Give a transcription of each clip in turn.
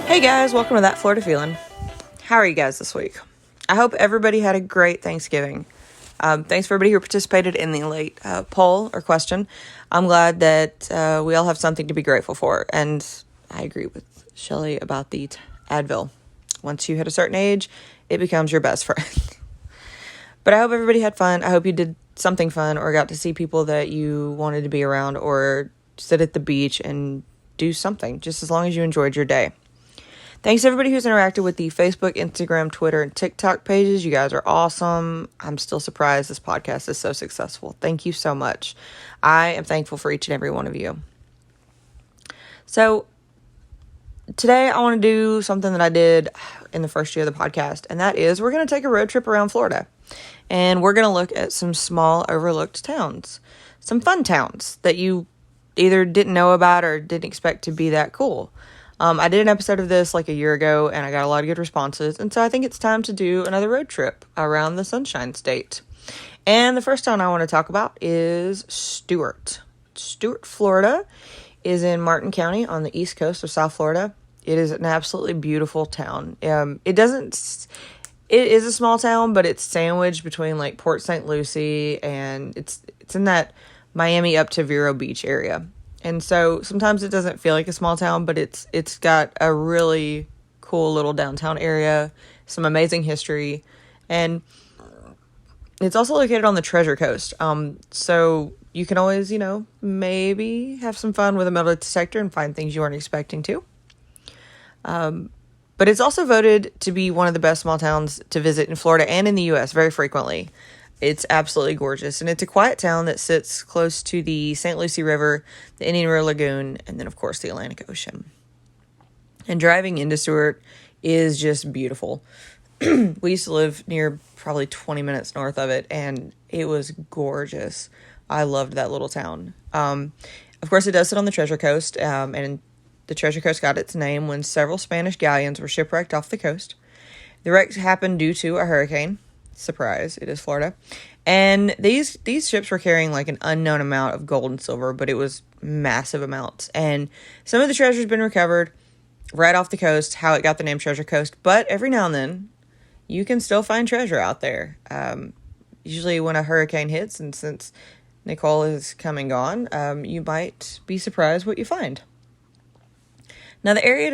Hey guys, welcome to That Florida Feeling. How are you guys this week? I hope everybody had a great Thanksgiving. Thanks for everybody who participated in the late poll or question. I'm glad that we all have something to be grateful for, and I agree with Shelly about the Advil. Once you hit a certain age, it becomes your best friend. But I hope everybody had fun. I hope you did something fun or got to see people that you wanted to be around or sit at the beach and do something, just as long as you enjoyed your day. Thanks to everybody who's interacted with the Facebook, Instagram, Twitter, and TikTok pages. You guys are awesome. I'm still surprised this podcast is so successful. Thank you so much. I am thankful for each and every one of you. So today I want to do something that I did in the first year of the podcast, and that is we're going to take a road trip around Florida. And we're going to look at some small overlooked towns. Some fun towns that you either didn't know about or didn't expect to be that cool. I did an episode of this like a year ago, and I got a lot of good responses. And so I think it's time to do another road trip around the Sunshine State. And the first town I want to talk about is Stuart. Stuart, Florida is in Martin County on the east coast of South Florida. It is an absolutely beautiful town. It is a small town, but it's sandwiched between like Port St. Lucie and it's in that Miami up to Vero Beach area. And so sometimes it doesn't feel like a small town, but it's got a really cool little downtown area, some amazing history, and it's also located on the Treasure Coast. So you can always, maybe have some fun with a metal detector and find things you weren't expecting to. But it's also voted to be one of the best small towns to visit in Florida and in the U.S. very frequently. It's absolutely gorgeous, and it's a quiet town that sits close to the St. Lucie River, the Indian River Lagoon, and then, of course, the Atlantic Ocean. And driving into Stuart is just beautiful. We used to live near probably 20 minutes north of it, and it was gorgeous. I loved that little town. Of course, it does sit on the Treasure Coast, and the Treasure Coast got its name when several Spanish galleons were shipwrecked off the coast. The wreck happened due to a hurricane. Surprise, it is Florida. And these ships were carrying like an unknown amount of gold and silver, but it was massive amounts. And some of the treasure's been recovered right off the coast, how it got the name Treasure Coast. But every now and then, you can still find treasure out there. Usually when a hurricane hits, and since Nicole is come and gone, you might be surprised what you find. Now, the area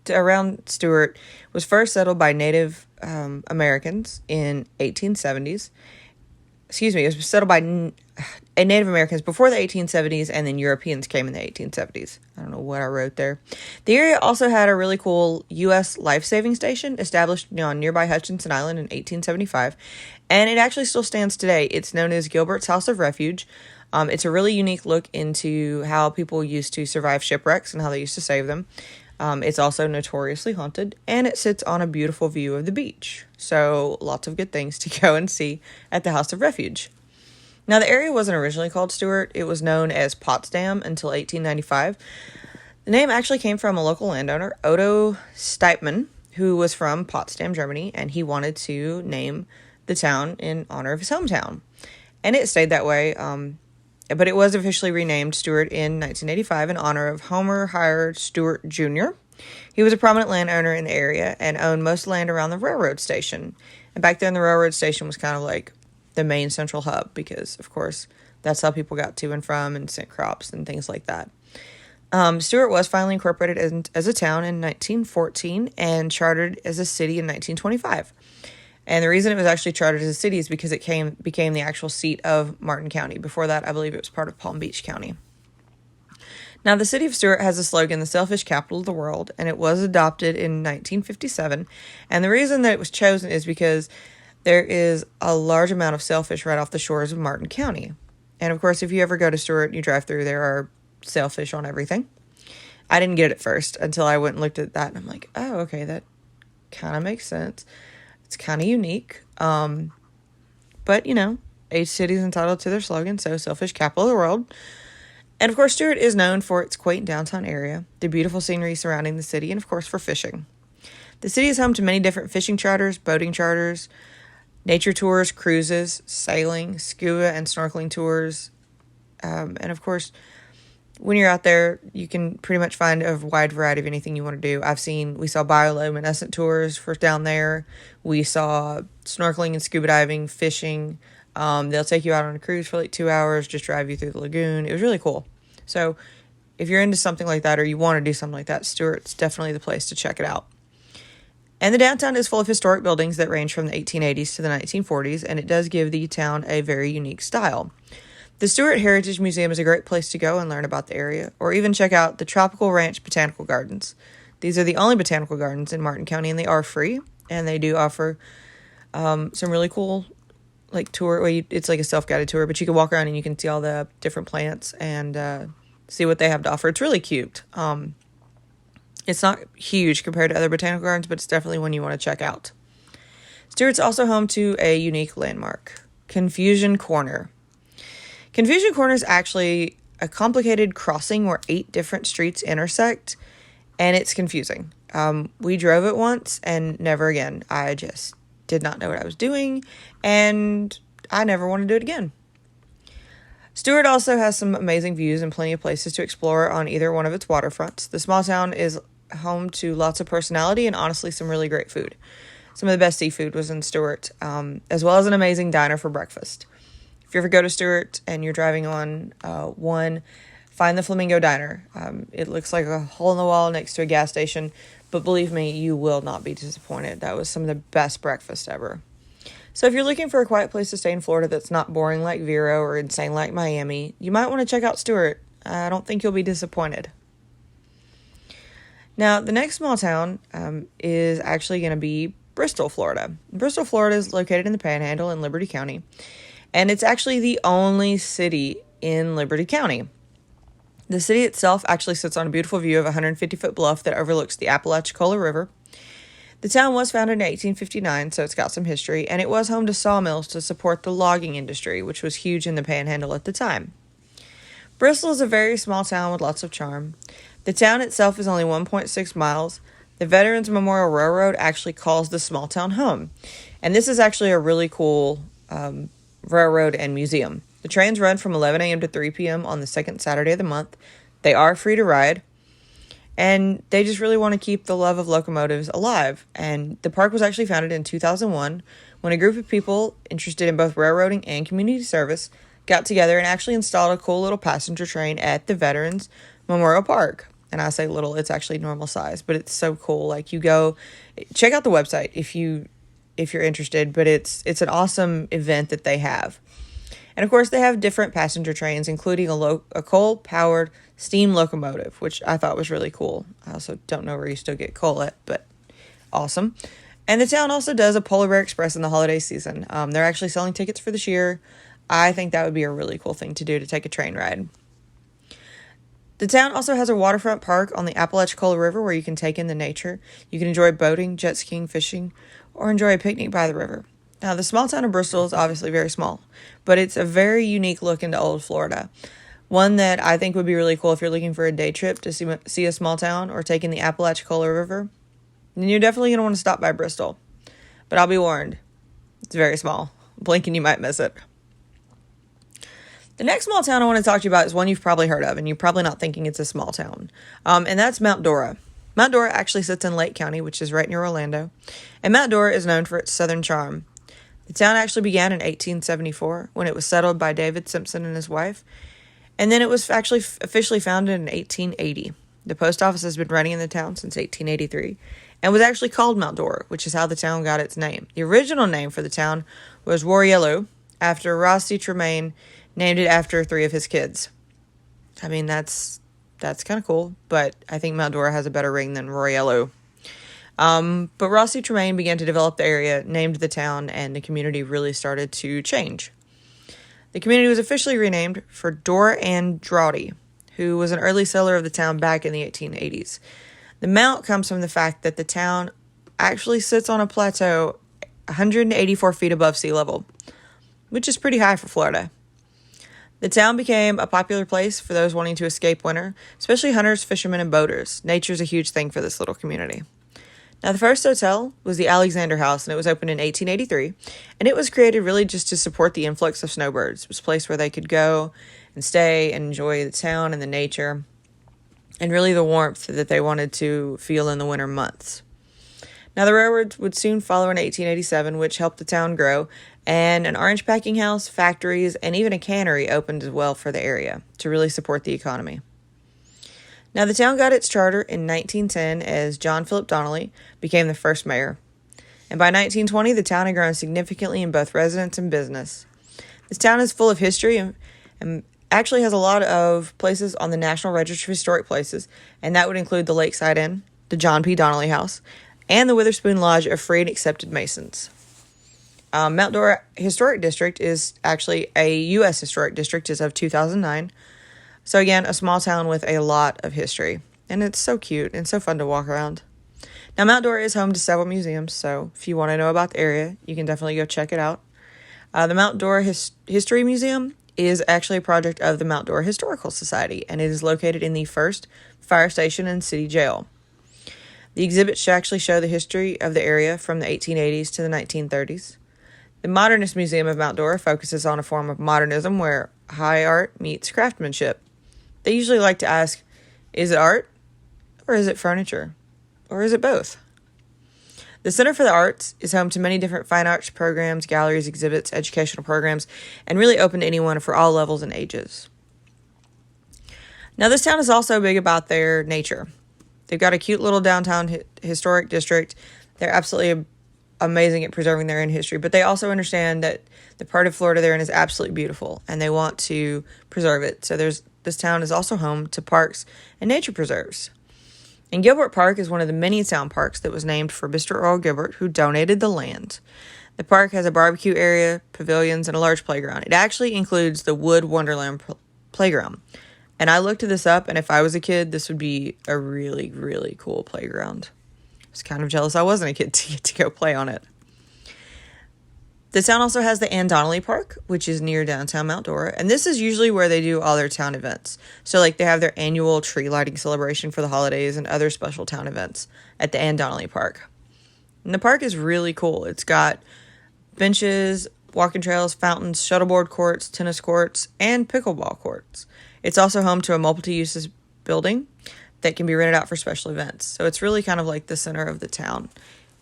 around Stuart was first settled by Native Americans in 1870s. Excuse me, it was settled by Native Americans before the 1870s, and then Europeans came in the 1870s. I don't know what I wrote there. The area also had a really cool U.S. life-saving station established on nearby Hutchinson Island in 1875, and it actually still stands today. It's known as Gilbert's House of Refuge. It's a really unique look into how people used to survive shipwrecks and how they used to save them. It's also notoriously haunted, and it sits on a beautiful view of the beach. So lots of good things to go and see at the House of Refuge. Now, the area wasn't originally called Stuart. It was known as Potsdam until 1895. The name actually came from a local landowner, Otto Steipman, who was from Potsdam, Germany, and he wanted to name the town in honor of his hometown. And it stayed that way, but it was officially renamed Stuart in 1985 in honor of Homer Howard Stuart Jr. He was a prominent landowner in the area and owned most land around the railroad station. And back then, the railroad station was kind of like the main central hub because, of course, that's how people got to and from and sent crops and things like that. Stuart was finally incorporated as a town in 1914 and chartered as a city in 1925. And the reason it was actually chartered as a city is because it became the actual seat of Martin County. Before that, I believe it was part of Palm Beach County. Now, the city of Stuart has a slogan, the selfish capital of the world, and it was adopted in 1957. And the reason that it was chosen is because there is a large amount of sailfish right off the shores of Martin County. And, of course, if you ever go to Stuart and you drive through, there are sailfish on everything. I didn't get it at first until I went and looked at that, and I'm like, oh, okay, that kind of makes sense. It's kind of unique, but, each city is entitled to their slogan, so selfish capital of the world. And, of course, Stuart is known for its quaint downtown area, the beautiful scenery surrounding the city, and, of course, for fishing. The city is home to many different fishing charters, boating charters, nature tours, cruises, sailing, scuba and snorkeling tours, and, of course, When you're out there, you can pretty much find a wide variety of anything you want to do. We saw bioluminescent tours for down there. We saw snorkeling and scuba diving, fishing. They'll take you out on a cruise for like 2 hours, just drive you through the lagoon. It was really cool. So if you're into something like that or you want to do something like that, Stewart's definitely the place to check it out. And the downtown is full of historic buildings that range from the 1880s to the 1940s, and it does give the town a very unique style. The Stewart Heritage Museum is a great place to go and learn about the area, or even check out the Tropical Ranch Botanical Gardens. These are the only botanical gardens in Martin County, and they are free, and they do offer some really cool tour. It's like a self-guided tour, but you can walk around and you can see all the different plants and see what they have to offer. It's really cute. It's not huge compared to other botanical gardens, but it's definitely one you want to check out. Stewart's also home to a unique landmark, Confusion Corner. Confusion Corner is actually a complicated crossing where 8 different streets intersect, and it's confusing. We drove it once and never again. I just did not know what I was doing, and I never want to do it again. Stewart also has some amazing views and plenty of places to explore on either one of its waterfronts. The small town is home to lots of personality and honestly some really great food. Some of the best seafood was in Stewart, as well as an amazing diner for breakfast. If you ever go to Stewart and you're driving on find the Flamingo Diner. It looks like a hole in the wall next to a gas station, but believe me, you will not be disappointed. That was some of the best breakfast ever. So if you're looking for a quiet place to stay in Florida that's not boring like Vero or insane like Miami, you might want to check out Stewart. I don't think you'll be disappointed. Now, the next small town is actually going to be Bristol, Florida. Bristol, Florida is located in the Panhandle in Liberty County, and it's actually the only city in Liberty County. The city itself actually sits on a beautiful view of a 150-foot bluff that overlooks the Apalachicola River. The town was founded in 1859, so it's got some history, and it was home to sawmills to support the logging industry, which was huge in the Panhandle at the time. Bristol is a very small town with lots of charm. The town itself is only 1.6 miles. The Veterans Memorial Railroad actually calls the small town home, and this is actually a really cool railroad and museum. The trains run from 11 a.m. to 3 p.m. on the second Saturday of the month. They are free to ride, and they just really want to keep the love of locomotives alive. And the park was actually founded in 2001 when a group of people interested in both railroading and community service got together and actually installed a cool little passenger train at the Veterans Memorial Park. And I say little, it's actually normal size, but it's so cool. Like, you go check out the website if you're interested, but it's an awesome event that they have. And of course, they have different passenger trains, including a coal-powered steam locomotive, which I thought was really cool. I also don't know where you still get coal at, but awesome. And the town also does a Polar Bear Express in the holiday season. They're actually selling tickets for this year. I think that would be a really cool thing to do, to take a train ride. The town also has a waterfront park on the Apalachicola River where you can take in the nature. You can enjoy boating, jet skiing, fishing, or enjoy a picnic by the river. Now, the small town of Bristol is obviously very small, but it's a very unique look into old Florida. One that I think would be really cool if you're looking for a day trip to see a small town or taking the Apalachicola River. Then you're definitely going to want to stop by Bristol. But I'll be warned, it's very small. Blink and you might miss it. The next small town I want to talk to you about is one you've probably heard of, and you're probably not thinking it's a small town. And that's Mount Dora. Mount Dora actually sits in Lake County, which is right near Orlando. And Mount Dora is known for its southern charm. The town actually began in 1874 when it was settled by David Simpson and his wife. And then it was actually officially founded in 1880. The post office has been running in the town since 1883 and was actually called Mount Dora, which is how the town got its name. The original name for the town was Warriello, after Rossi Tremaine named it after 3 of his kids. I mean, that's kind of cool, but I think Mount Dora has a better ring than Warriello. But Rossi Tremaine began to develop the area, named the town, and the community really started to change. The community was officially renamed for Dora Ann Droughty, who was an early settler of the town back in the 1880s. The mount comes from the fact that the town actually sits on a plateau 184 feet above sea level, which is pretty high for Florida. The town became a popular place for those wanting to escape winter, especially hunters, fishermen, and boaters. Nature's a huge thing for this little community. Now, the first hotel was the Alexander House, and it was opened in 1883, and it was created really just to support the influx of snowbirds. It was a place where they could go and stay and enjoy the town and the nature, and really the warmth that they wanted to feel in the winter months. Now, the railroads would soon follow in 1887, which helped the town grow, and an orange packing house, factories, and even a cannery opened as well for the area to really support the economy. Now, the town got its charter in 1910 as John Philip Donnelly became the first mayor. And by 1920, the town had grown significantly in both residence and business. This town is full of history and actually has a lot of places on the National Register of Historic Places, and that would include the Lakeside Inn, the John P. Donnelly House, and the Witherspoon Lodge of Free and Accepted Masons. Mount Dora Historic District is actually a U.S. Historic District as of 2009. So again, a small town with a lot of history. And it's so cute and so fun to walk around. Now, Mount Dora is home to several museums, so if you want to know about the area, you can definitely go check it out. The Mount Dora History Museum is actually a project of the Mount Dora Historical Society, and it is located in the first fire station and city jail. The exhibits actually show the history of the area from the 1880s to the 1930s. The Modernist Museum of Mount Dora focuses on a form of modernism where high art meets craftsmanship. They usually like to ask, is it art or is it furniture? Or is it both? The Center for the Arts is home to many different fine arts programs, galleries, exhibits, educational programs, and really open to anyone for all levels and ages. Now, this town is also big about their nature. They've got a cute little downtown historic district. They're absolutely amazing at preserving their own history, but they also understand that the part of Florida they're in is absolutely beautiful, and they want to preserve it. So this town is also home to parks and nature preserves. And Gilbert Park is one of the many town parks that was named for Mr. Earl Gilbert, who donated the land. The park has a barbecue area, pavilions, and a large playground. It actually includes the Wood Wonderland playground. And I looked this up, and if I was a kid, this would be a really, really cool playground. I was kind of jealous I wasn't a kid to get to go play on it. The town also has the Anne Donnelly Park, which is near downtown Mount Dora, and this is usually where they do all their town events. So, like, they have their annual tree lighting celebration for the holidays and other special town events at the Anne Donnelly Park. And the park is really cool. It's got benches, walking trails, fountains, shuttleboard courts, tennis courts, and pickleball courts. It's also home to a multi-uses building that can be rented out for special events. So it's really kind of like the center of the town.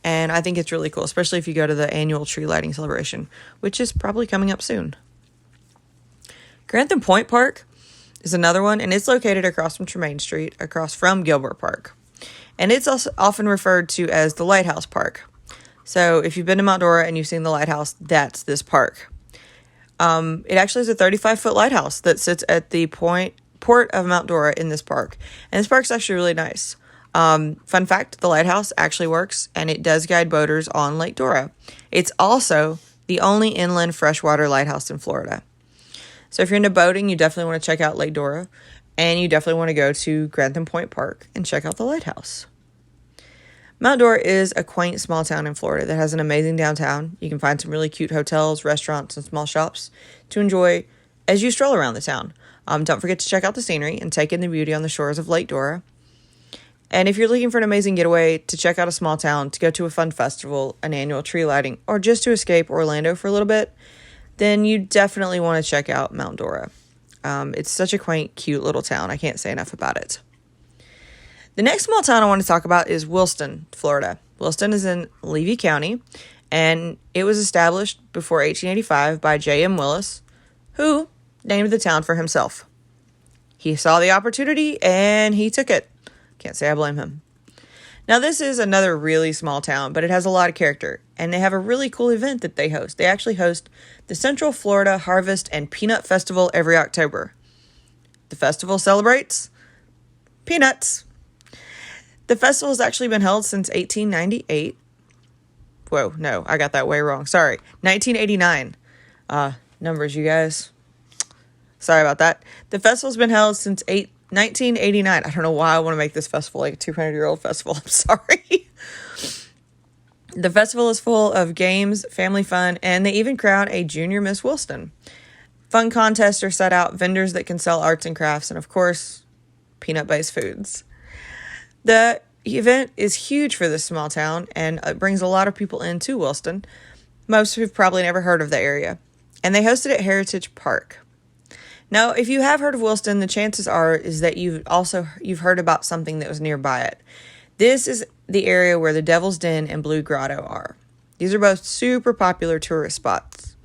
And I think it's really cool, especially if you go to the annual tree lighting celebration, which is probably coming up soon. Grantham Point Park is another one, and it's located across from Tremaine Street, across from Gilbert Park. And it's also often referred to as the Lighthouse Park. So if you've been to Mount Dora and you've seen the lighthouse, that's this park. It actually is a 35-foot lighthouse that sits at the port of Mount Dora in this park. And this park's actually really nice. Fun fact, the lighthouse actually works, and it does guide boaters on Lake Dora. It's also the only inland freshwater lighthouse in Florida. So if you're into boating, you definitely want to check out Lake Dora, and you definitely want to go to Grantham Point Park and check out the lighthouse. Mount Dora is a quaint small town in Florida that has an amazing downtown. You can find some really cute hotels, restaurants, and small shops to enjoy as you stroll around the town. Don't forget to check out the scenery and take in the beauty on the shores of Lake Dora. And if you're looking for an amazing getaway, to check out a small town, to go to a fun festival, an annual tree lighting, or just to escape Orlando for a little bit, then you definitely want to check out Mount Dora. It's such a quaint, cute little town. I can't say enough about it. The next small town I want to talk about is Williston, Florida. Williston is in Levy County, and it was established before 1885 by J.M. Willis, who named the town for himself. He saw the opportunity, and he took it. Can't say I blame him. Now, this is another really small town, but it has a lot of character, and they have a really cool event that they host. They actually host the Central Florida Harvest and Peanut Festival every October. The festival celebrates peanuts. The festival has actually been held since 1898. Whoa, no, I got that way wrong. Sorry, 1989. Numbers, you guys. Sorry about that. The festival's been held since 1989. I don't know why I want to make this festival like a 200-year-old festival. I'm sorry. The festival is full of games, family fun, and they even crown a junior Miss Williston. Fun contests are set out, vendors that can sell arts and crafts, and of course, peanut-based foods. The event is huge for this small town, and it brings a lot of people into Williston, most who've probably never heard of the area. And they host it at Heritage Park. Now, if you have heard of Williston, the chances are is that you've heard about something that was nearby it. This is the area where the Devil's Den and Blue Grotto are. These are both super popular tourist spots.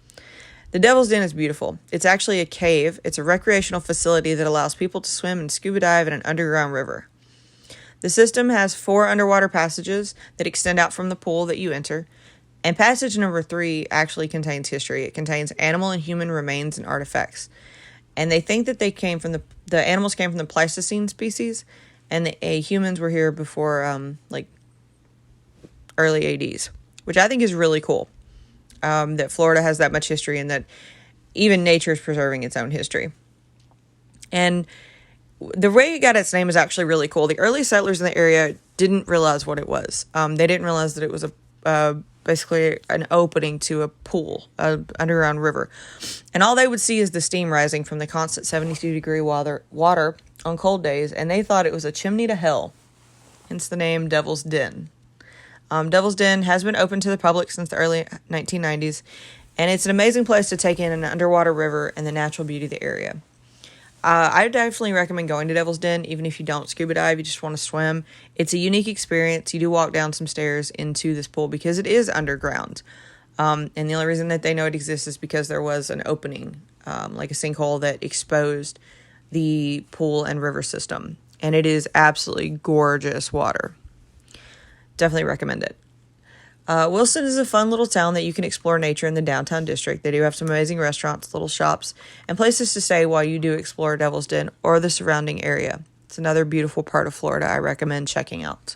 The Devil's Den is beautiful. It's actually a cave. It's a recreational facility that allows people to swim and scuba dive in an underground river. The system has 4 underwater passages that extend out from the pool that you enter, and passage number 3 actually contains history. It contains animal and human remains and artifacts. And they think that the animals came from the Pleistocene species, and the humans were here before early 80s, which I think is really cool. That Florida has that much history and that even nature is preserving its own history. And the way it got its name is actually really cool. The early settlers in the area didn't realize what it was. They didn't realize that it was basically an opening to a pool, an underground river. And all they would see is the steam rising from the constant 72-degree water on cold days, and they thought it was a chimney to hell, hence the name Devil's Den. Devil's Den has been open to the public since the early 1990s, and it's an amazing place to take in an underwater river and the natural beauty of the area. I definitely recommend going to Devil's Den, even if you don't scuba dive, you just want to swim. It's a unique experience. You do walk down some stairs into this pool because it is underground. And the only reason that they know it exists is because there was an opening, like a sinkhole that exposed the pool and river system. And it is absolutely gorgeous water. Definitely recommend it. Williston is a fun little town that you can explore nature in the downtown district. They do have some amazing restaurants, little shops, and places to stay while you do explore Devil's Den or the surrounding area. It's another beautiful part of Florida I recommend checking out.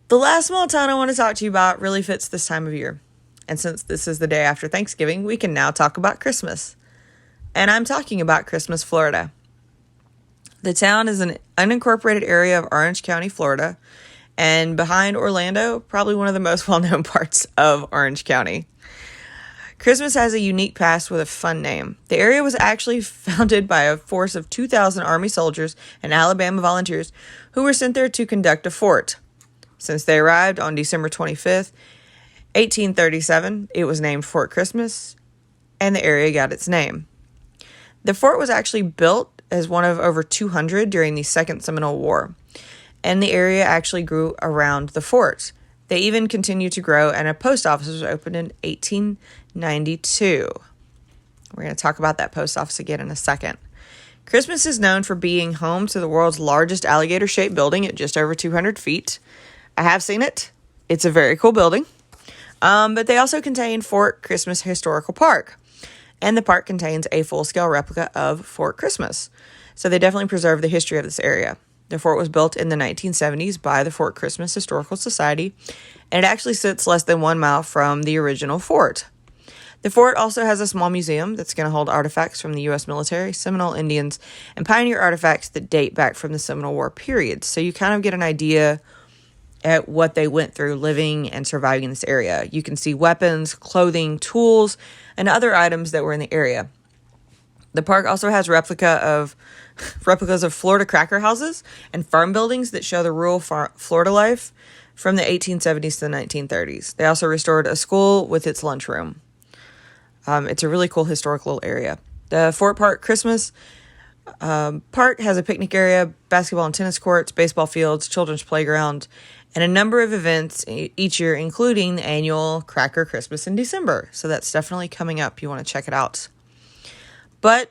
The last small town I want to talk to you about really fits this time of year. And since this is the day after Thanksgiving, we can now talk about Christmas. And I'm talking about Christmas, Florida. The town is an unincorporated area of Orange County, Florida, and behind Orlando, probably one of the most well-known parts of Orange County. Christmas has a unique past with a fun name. The area was actually founded by a force of 2,000 Army soldiers and Alabama volunteers who were sent there to conduct a fort. Since they arrived on December 25th, 1837, it was named Fort Christmas, and the area got its name. The fort was actually built as one of over 200 during the Second Seminole War, and the area actually grew around the fort. They even continued to grow, and a post office was opened in 1892. We're going to talk about that post office again in a second. Christmas is known for being home to the world's largest alligator-shaped building at just over 200 feet. I have seen it. It's a very cool building. But they also contain Fort Christmas Historical Park, and the park contains a full-scale replica of Fort Christmas. So they definitely preserve the history of this area. The fort was built in the 1970s by the Fort Christmas Historical Society, and it actually sits less than 1 mile from the original fort. The fort also has a small museum that's going to hold artifacts from the U.S. military, Seminole Indians, and pioneer artifacts that date back from the Seminole War period. So you kind of get an idea at what they went through living and surviving in this area. You can see weapons, clothing, tools, and other items that were in the area. The park also has replicas of Florida cracker houses and farm buildings that show the rural Florida life from the 1870s to the 1930s. They also restored a school with its lunchroom. It's a really cool historical area. The Fort Park Christmas Park has a picnic area, basketball and tennis courts, baseball fields, children's playground, and a number of events each year, including the annual Cracker Christmas in December. So that's definitely coming up. You want to check it out. But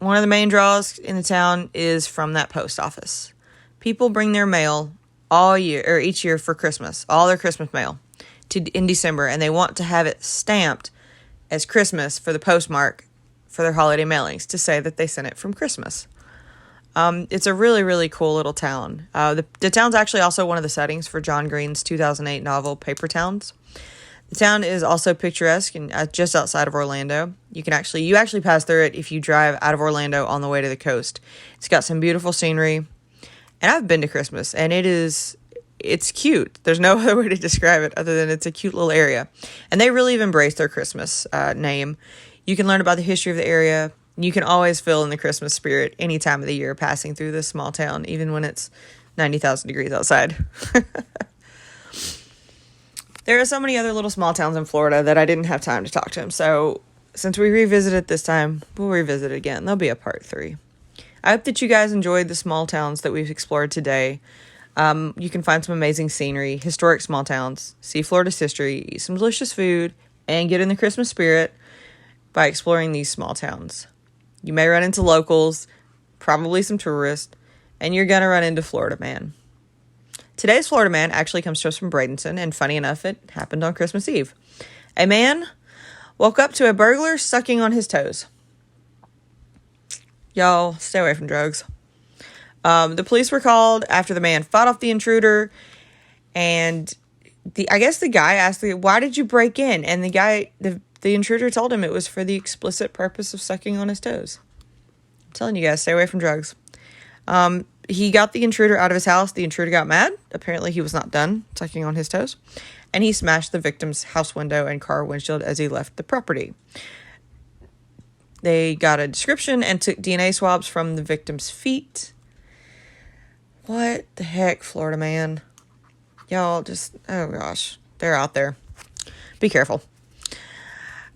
one of the main draws in the town is from that post office. People bring their mail all year, or each year for Christmas, all their Christmas mail in December, and they want to have it stamped as Christmas for the postmark for their holiday mailings to say that they sent it from Christmas. It's a really, really cool little town. The town's actually also one of the settings for John Green's 2008 novel Paper Towns. The town is also picturesque and just outside of Orlando. You actually pass through it if you drive out of Orlando on the way to the coast. It's got some beautiful scenery, and I've been to Christmas, and it's cute. There's no other way to describe it other than it's a cute little area, and they really have embraced their Christmas name. You can learn about the history of the area. You can always feel in the Christmas spirit any time of the year passing through this small town, even when it's 90,000 degrees outside. There are so many other little small towns in Florida that I didn't have time to talk to them. So since we revisited this time, we'll revisit it again. There'll be a part 3. I hope that you guys enjoyed the small towns that we've explored today. You can find some amazing scenery, historic small towns, see Florida's history, eat some delicious food, and get in the Christmas spirit by exploring these small towns. You may run into locals, probably some tourists, and you're going to run into Florida Man. Today's Florida Man actually comes to us from Bradenton, and funny enough, it happened on Christmas Eve. A man woke up to a burglar sucking on his toes. Y'all, stay away from drugs. The police were called after the man fought off the intruder, and I guess the guy asked, why did you break in? And the intruder told him it was for the explicit purpose of sucking on his toes. I'm telling you guys, stay away from drugs. He got the intruder out of his house. The intruder got mad. Apparently he was not done sucking on his toes, and he smashed the victim's house window and car windshield as he left the property. They got a description and took DNA swabs from the victim's feet. What the heck, Florida Man? Y'all just, oh gosh, they're out there. Be careful.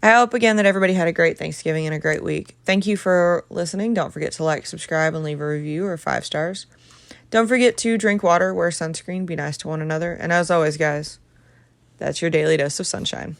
I hope again that everybody had a great Thanksgiving and a great week. Thank you for listening. Don't forget to like, subscribe, and leave a review or 5 stars. Don't forget to drink water, wear sunscreen, be nice to one another. And as always, guys, that's your daily dose of sunshine.